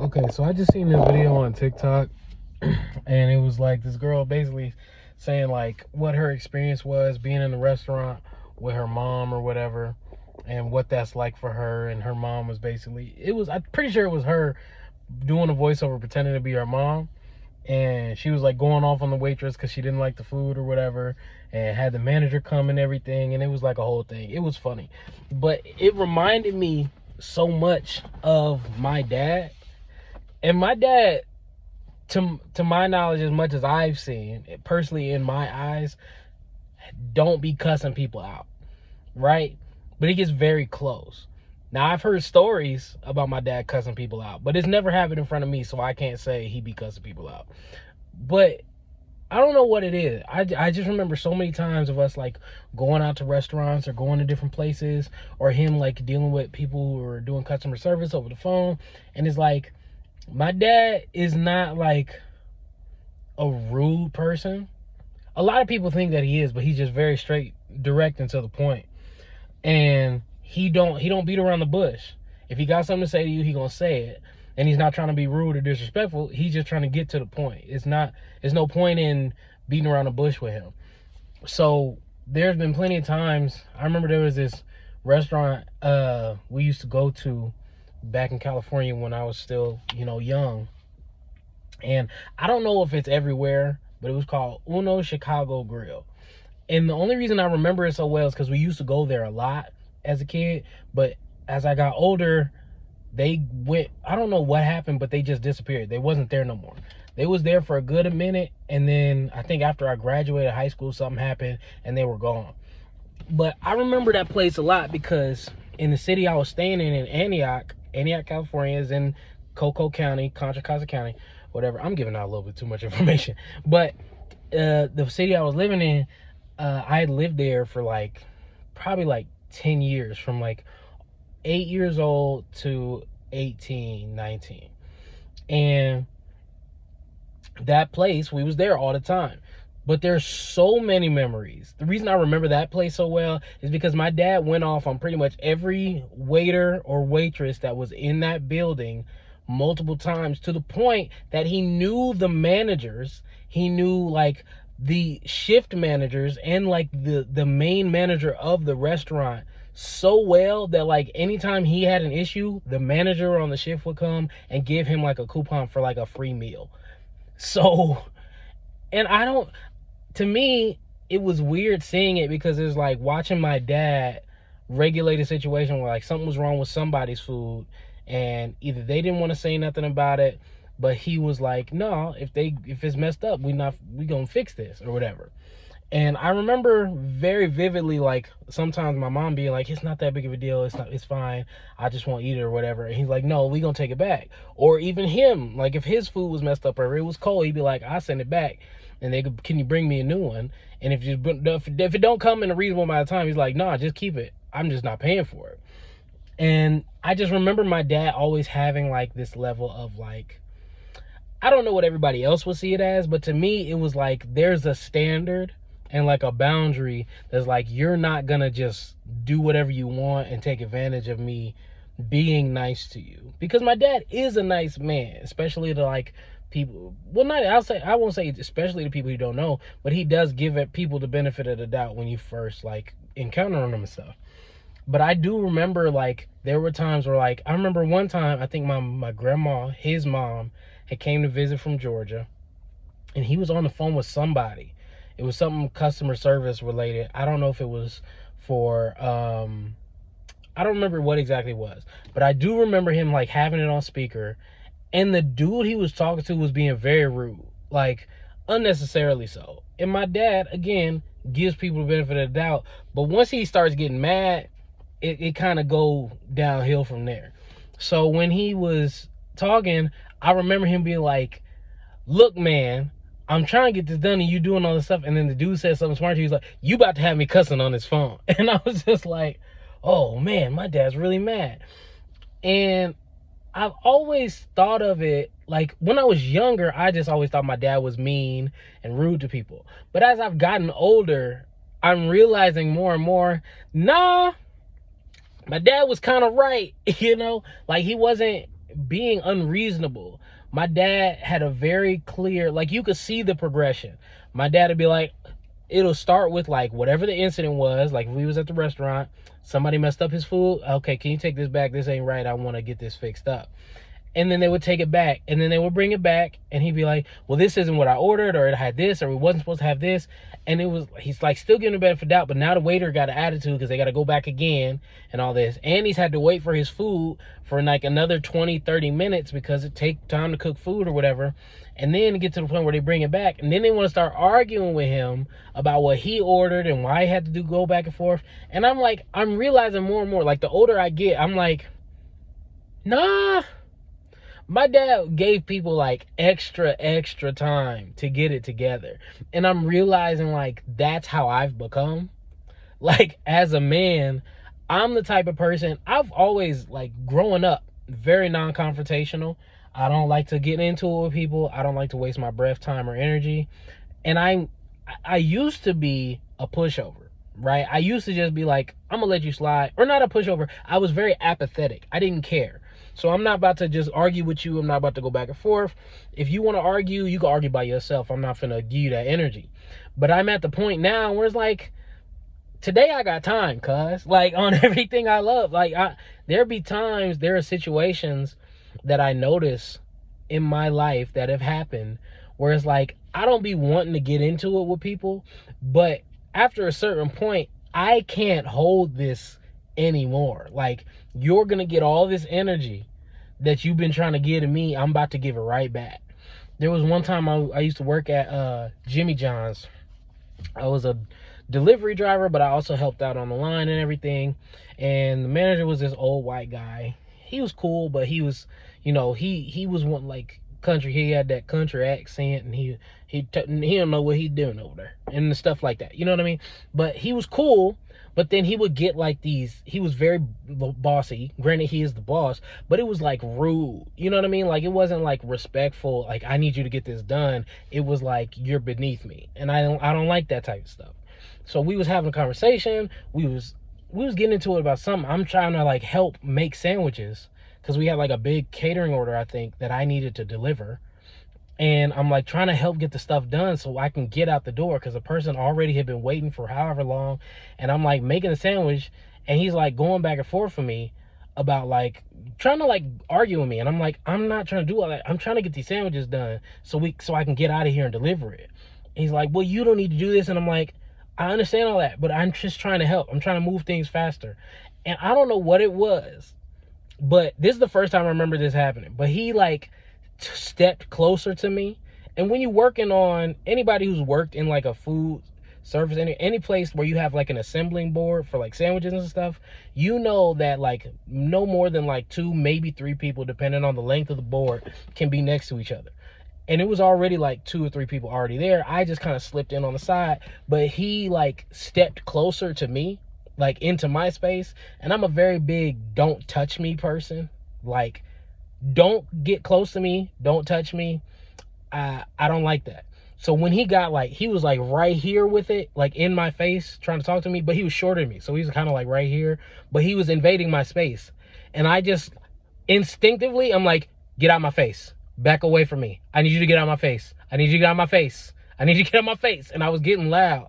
Okay, so I just seen this video on TikTok, and it was like this girl basically saying like what her experience was being in a restaurant with her mom or whatever, and what that's like for her. And her mom was basically, I'm pretty sure it was her doing a voiceover pretending to be her mom, and she was like going off on the waitress because she didn't like the food or whatever, and had the manager come and everything, and it was like a whole thing. It was funny, but it reminded me so much of my dad. And my dad, to my knowledge, as much as I've seen, personally in my eyes, don't be cussing people out, right? But he gets very close. Now, I've heard stories about my dad cussing people out, but it's never happened in front of me, so I can't say he be cussing people out. But I don't know what it is. I just remember so many times of us like going out to restaurants or going to different places, or him like dealing with people who are doing customer service over the phone, and it's like, my dad is not like a rude person. A lot of people think that he is, but he's just very straight, direct, and to the point. And he don't beat around the bush. If he got something to say to you, he gonna say it. And he's not trying to be rude or disrespectful. He's just trying to get to the point. There's no point in beating around the bush with him. So there's been plenty of times. I remember there was this restaurant we used to go to back in California when I was still, young. And I don't know if it's everywhere, but it was called Uno Chicago Grill. And the only reason I remember it so well is because we used to go there a lot as a kid. But as I got older, they went, I don't know what happened, but they just disappeared. They wasn't there no more. They was there for a good minute, and then I think after I graduated high school, something happened and they were gone. But I remember that place a lot because in the city I was staying in Antioch, California, is in Contra Costa County, whatever. I'm giving out a little bit too much information. But the city I was living in, I had lived there for probably 10 years, from 8 years old to 18, 19. And that place, we was there all the time. But there's so many memories. The reason I remember that place so well is because my dad went off on pretty much every waiter or waitress that was in that building multiple times, to the point that he knew the managers. He knew the shift managers and the main manager of the restaurant so well that anytime he had an issue, the manager on the shift would come and give him a coupon for a free meal. So, and to me, it was weird seeing it, because it was like watching my dad regulate a situation where something was wrong with somebody's food, and either they didn't want to say nothing about it, but he was like, no, if it's messed up, we gonna fix this or whatever. And I remember very vividly, sometimes my mom being like, it's not that big of a deal, it's fine, I just won't eat it or whatever. And he's like, no, we gonna take it back. Or even him, if his food was messed up or it was cold, he'd be like, I'll send it back, and can you bring me a new one? And if it don't come in a reasonable amount of time, he's like, nah, just keep it, I'm just not paying for it. And I just remember my dad always having this level of I don't know what everybody else would see it as, but to me, it was there's a standard and a boundary that's you're not gonna just do whatever you want and take advantage of me being nice to you. Because my dad is a nice man, especially to people. Well, I won't say especially to people you don't know, but he does give people the benefit of the doubt when you first encounter him and stuff. But I do remember there were times where I remember one time, I think my grandma, his mom, had came to visit from Georgia, and he was on the phone with somebody. It was something customer service related. I don't know if it was for I don't remember what exactly it was, but I do remember him having it on speaker, and the dude he was talking to was being very rude, unnecessarily so. And my dad, again, gives people the benefit of the doubt, but once he starts getting mad, it kind of go downhill from there. So when he was talking, I remember him being like, look, man, I'm trying to get this done and you doing all this stuff. And then the dude said something smart. He was like, you about to have me cussing on his phone. And I was just like, oh man, my dad's really mad. And I've always thought of it when I was younger, I just always thought my dad was mean and rude to people. But as I've gotten older, I'm realizing more and more, nah, my dad was kind of right, he wasn't being unreasonable. My dad had a very clear, like, you could see the progression. My dad would be like, it'll start with like whatever the incident was. Like if we was at the restaurant, somebody messed up his food. Okay, can you take this back? This ain't right. I want to get this fixed up. And then they would take it back, and then they would bring it back, and he'd be like, well, this isn't what I ordered, or it had this, or it wasn't supposed to have this. And he's like still giving the benefit of doubt, but now the waiter got an attitude because they got to go back again and all this. And he's had to wait for his food for like another 20-30 minutes because it takes time to cook food or whatever. And then get to the point where they bring it back, and then they want to start arguing with him about what he ordered and why he had to go back and forth. And I'm like, I'm realizing more and more, like the older I get, I'm like, nah. My dad gave people like extra time to get it together. And I'm realizing like that's how I've become. Like as a man, I'm the type of person, I've always like growing up, very non-confrontational. I don't like to get into it with people. I don't like to waste my breath, time, or energy. And I used to be a pushover, right? I used to just be like, I'm gonna let you slide. Or not a pushover. I was very apathetic. I didn't care. So I'm not about to just argue with you. I'm not about to go back and forth. If you want to argue, you can argue by yourself. I'm not finna give you that energy. But I'm at the point now where it's like, today I got time, cuz. Like on everything I love. Like there are situations that I notice in my life that have happened where it's like, I don't be wanting to get into it with people, but after a certain point, I can't hold this anymore. Like, you're gonna get all this energy that you've been trying to give to me. I'm about to give it right back. There was one time I used to work at Jimmy John's. I was a delivery driver, but I also helped out on the line and everything. And the manager was this old white guy. He was cool, but he was, he was one like country. He had that country accent, and he don't know what he's doing over there and stuff like that. You know what I mean? But he was cool. But then he would get like these, he was very bossy. Granted, he is the boss, but it was like rude. You know what I mean? Like, it wasn't like respectful, like, I need you to get this done. It was like, you're beneath me. And I don't like that type of stuff. So we was having a conversation. We was getting into it about something. I'm trying to like help make sandwiches because we had like a big catering order, I think, that I needed to deliver. And I'm like trying to help get the stuff done so I can get out the door because the person already had been waiting for however long. And I'm like making a sandwich, and he's like going back and forth for me about like trying to like argue with me. And I'm like, I'm not trying to do all that. I'm trying to get these sandwiches done so I can get out of here and deliver it. And he's like, well, you don't need to do this. And I'm like, I understand all that, but I'm just trying to help. I'm trying to move things faster. And I don't know what it was, but this is the first time I remember this happening. But he like stepped closer to me. And when you're working on, anybody who's worked in like a food service, any place where you have like an assembling board for like sandwiches and stuff, you know that like no more than like 2, maybe 3 people, depending on the length of the board, can be next to each other. And it was already like 2 or 3 people already there. I just kind of slipped in on the side, but he like stepped closer to me, like into my space. And I'm a very big don't touch me person. Like, don't get close to me, don't touch me. I don't like that. So when he got like, he was like right here with it, like in my face trying to talk to me, but he was shorter than me, so he was kind of like right here, but he was invading my space. And I just instinctively, I'm like, get out my face, back away from me. I need you to get out my face. I need you to get out my face. I need you to get out my face. And I was getting loud.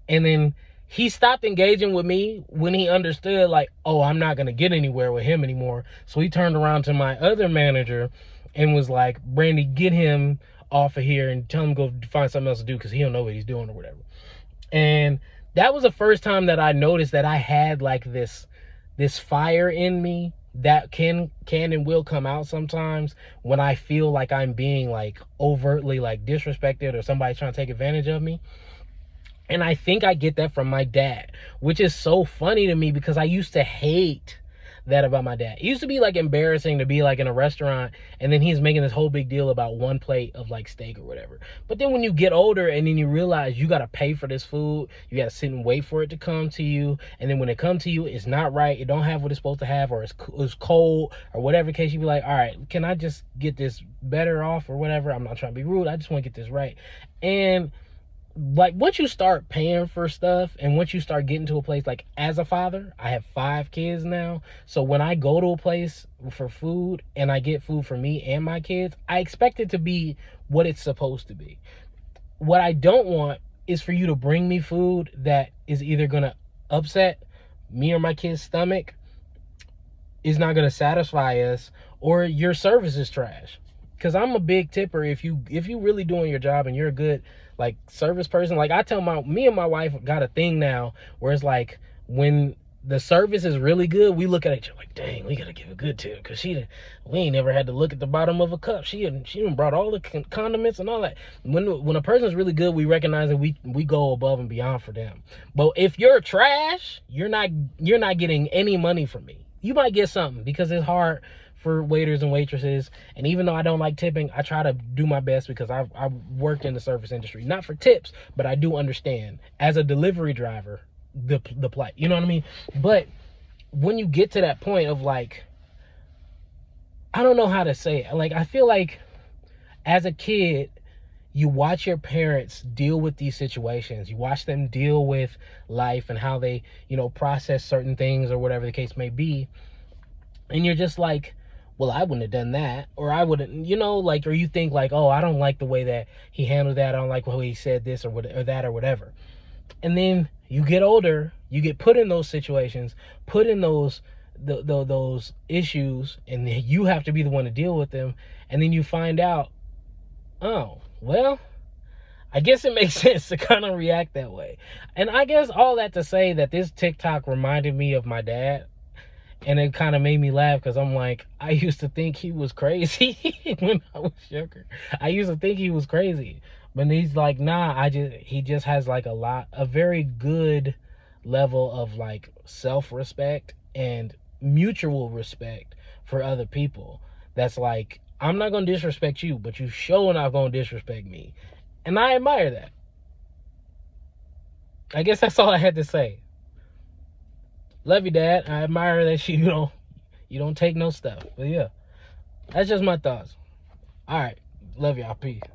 And then he stopped engaging with me when he understood like, oh, I'm not going to get anywhere with him anymore. So he turned around to my other manager and was like, Brandy, get him off of here and tell him to go find something else to do because he don't know what he's doing or whatever. And that was the first time that I noticed that I had like this fire in me that can and will come out sometimes when I feel like I'm being like overtly like disrespected or somebody's trying to take advantage of me. And I think I get that from my dad, which is so funny to me because I used to hate that about my dad. It used to be like embarrassing to be like in a restaurant and then he's making this whole big deal about one plate of like steak or whatever. But then when you get older and then you realize you got to pay for this food, you got to sit and wait for it to come to you. And then when it comes to you, it's not right. It don't have what it's supposed to have, or it's cold or whatever the case. You be like, all right, can I just get this better off or whatever? I'm not trying to be rude. I just want to get this right. And like once you start paying for stuff and once you start getting to a place, like as a father, I have 5 kids now. So when I go to a place for food and I get food for me and my kids, I expect it to be what it's supposed to be. What I don't want is for you to bring me food that is either going to upset me or my kid's stomach, is not going to satisfy us, or your service is trash. Because I'm a big tipper. If you really doing your job and you're a good like service person, like I tell me and my wife got a thing now where it's like when the service is really good, we look at each other like, dang, we gotta give a good tip, because we ain't never had to look at the bottom of a cup. She even brought all the condiments and all that. When a person's really good, we recognize that we go above and beyond for them. But if you're trash, you're not getting any money from me. You might get something because it's hard for waiters and waitresses, and even though I don't like tipping, I try to do my best because I've worked in the service industry, not for tips, but I do understand as a delivery driver the plight, you know what I mean? But when you get to that point of like, I don't know how to say it, like I feel like as a kid you watch your parents deal with these situations, you watch them deal with life and how they, you know, process certain things or whatever the case may be, and you're just like, well, I wouldn't have done that, or I wouldn't, you know, like, or you think like, oh, I don't like the way that he handled that, I don't like the way he said this or what or that or whatever. And then you get older, you get put in those situations, put in those issues, and you have to be the one to deal with them. And then you find out, oh, well, I guess it makes sense to kind of react that way. And I guess all that to say that this TikTok reminded me of my dad. And it kind of made me laugh because I'm like, I used to think he was crazy when I was younger. I used to think he was crazy. But he's like, nah, he just has like a very good level of like self-respect and mutual respect for other people. That's like, I'm not going to disrespect you, but you sure not going to disrespect me. And I admire that. I guess that's all I had to say. Love you, Dad. I admire that you don't take no stuff. But yeah, that's just my thoughts. All right. Love y'all. Peace.